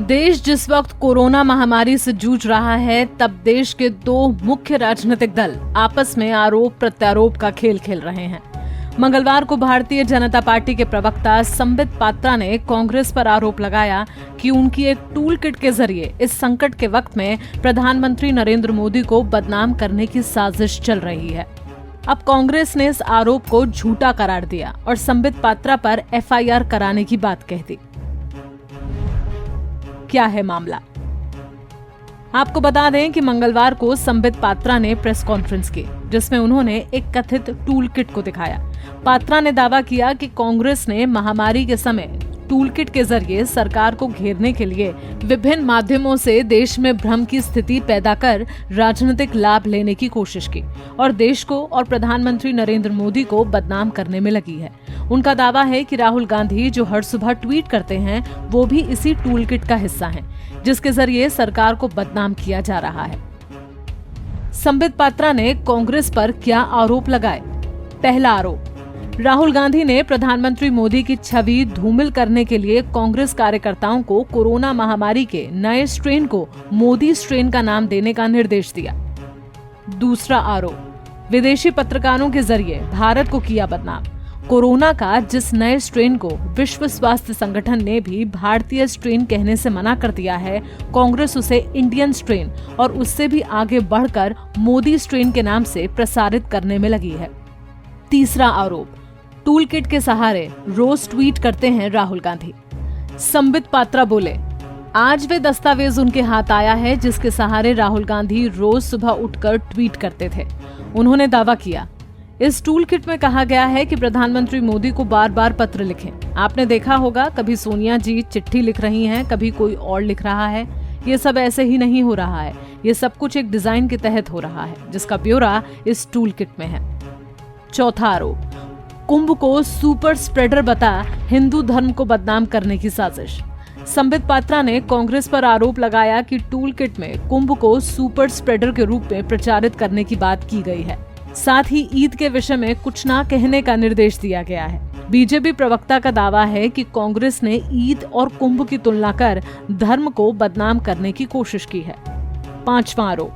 देश जिस वक्त कोरोना महामारी से जूझ रहा है, तब देश के दो मुख्य राजनीतिक दल आपस में आरोप प्रत्यारोप का खेल खेल रहे हैं। मंगलवार को भारतीय जनता पार्टी के प्रवक्ता संबित पात्रा ने कांग्रेस पर आरोप लगाया कि उनकी एक टूल किट के जरिए इस संकट के वक्त में प्रधानमंत्री नरेंद्र मोदी को बदनाम करने की साजिश चल रही है। अब कांग्रेस ने इस आरोप को झूठा करार दिया और संबित पात्रा पर एफआईआर कराने की बात कह दी। क्या है मामला? आपको बता दें कि मंगलवार को संबित पात्रा ने प्रेस कॉन्फ्रेंस की, जिसमें उन्होंने एक कथित टूल किट को दिखाया। पात्रा ने दावा किया कि कांग्रेस ने महामारी के समय टूल किट के जरिए सरकार को घेरने के लिए विभिन्न माध्यमों से देश में भ्रम की स्थिति पैदा कर राजनीतिक लाभ लेने की कोशिश की और देश को और प्रधानमंत्री नरेंद्र मोदी को बदनाम करने में लगी है। उनका दावा है कि राहुल गांधी जो हर सुबह ट्वीट करते हैं, वो भी इसी टूल किट का हिस्सा हैं, जिसके जरिए सरकार को बदनाम किया जा रहा है। संबित पात्रा ने कांग्रेस पर क्या आरोप लगाए? पहला आरोप, राहुल गांधी ने प्रधानमंत्री मोदी की छवि धूमिल करने के लिए कांग्रेस कार्यकर्ताओं को कोरोना महामारी के नए स्ट्रेन को मोदी स्ट्रेन का नाम देने का निर्देश दिया। दूसरा आरोप, विदेशी पत्रकारों के जरिए भारत को किया बदनाम। कोरोना का जिस नए स्ट्रेन को विश्व स्वास्थ्य संगठन ने भी भारतीय स्ट्रेन कहने से मना कर दिया है, कांग्रेस उसे इंडियन स्ट्रेन और उससे भी आगे बढ़कर मोदी स्ट्रेन के नाम से प्रसारित करने में लगी है। तीसरा आरोप, टूल किट के सहारे रोज ट्वीट करते हैं राहुल गांधी। संबित पात्रा बोले, आज वे दस्तावेज उनके हाथ आया है जिसके सहारे राहुल गांधी रोज सुबह उठकर ट्वीट करते थे। उन्होंने दावा किया, इस टूल किट में कहा गया है कि प्रधानमंत्री मोदी को बार बार पत्र लिखें। आपने देखा होगा, कभी सोनिया जी चिट्ठी लिख रही हैं, कभी कोई और लिख रहा है। ये सब ऐसे ही नहीं हो रहा है, ये सब कुछ एक डिजाइन के तहत हो रहा है, जिसका ब्यौरा इस टूल किट में है। चौथा आरोप, कुंभ को सुपर स्प्रेडर बता हिंदू धर्म को बदनाम करने की साजिश। संबित पात्रा ने कांग्रेस पर आरोप लगाया कि टूल किट में कुंभ को सुपर स्प्रेडर के रूप में प्रचारित करने की बात की गई है। साथ ही ईद के विषय में कुछ ना कहने का निर्देश दिया गया है। बीजेपी प्रवक्ता का दावा है कि कांग्रेस ने ईद और कुंभ की तुलना कर धर्म को बदनाम करने की कोशिश की है। पांचवा आरोप,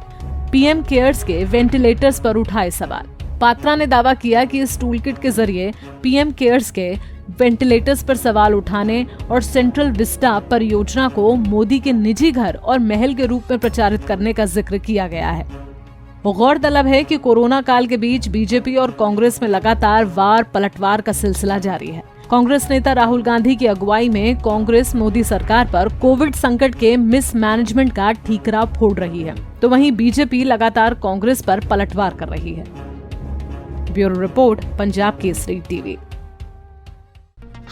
पीएम केयर्स के वेंटिलेटर्स पर उठाए सवाल। पात्रा ने दावा किया कि इस टूल किट के जरिए पीएम केयर्स के वेंटिलेटर्स पर सवाल उठाने और सेंट्रल विस्टा परियोजना को मोदी के निजी घर और महल के रूप में प्रचारित करने का जिक्र किया गया है। गौरतलब है कि कोरोना काल के बीच बीजेपी और कांग्रेस में लगातार वार पलटवार का सिलसिला जारी है। कांग्रेस नेता राहुल गांधी की अगुवाई में कांग्रेस मोदी सरकार पर कोविड संकट के मिसमैनेजमेंट का ठीकरा फोड़ रही है, तो वहीं बीजेपी लगातार कांग्रेस पर पलटवार कर रही है। Bureau report, Punjab Kesari TV.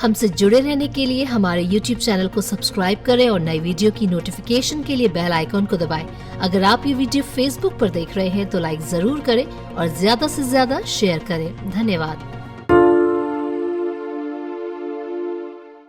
हमसे जुड़े रहने के लिए हमारे YouTube चैनल को सब्सक्राइब करें और नई वीडियो की नोटिफिकेशन के लिए बेल आइकॉन को दबाएं। अगर आप ये वीडियो Facebook पर देख रहे हैं तो लाइक जरूर करें और ज्यादा से ज्यादा शेयर करें। धन्यवाद।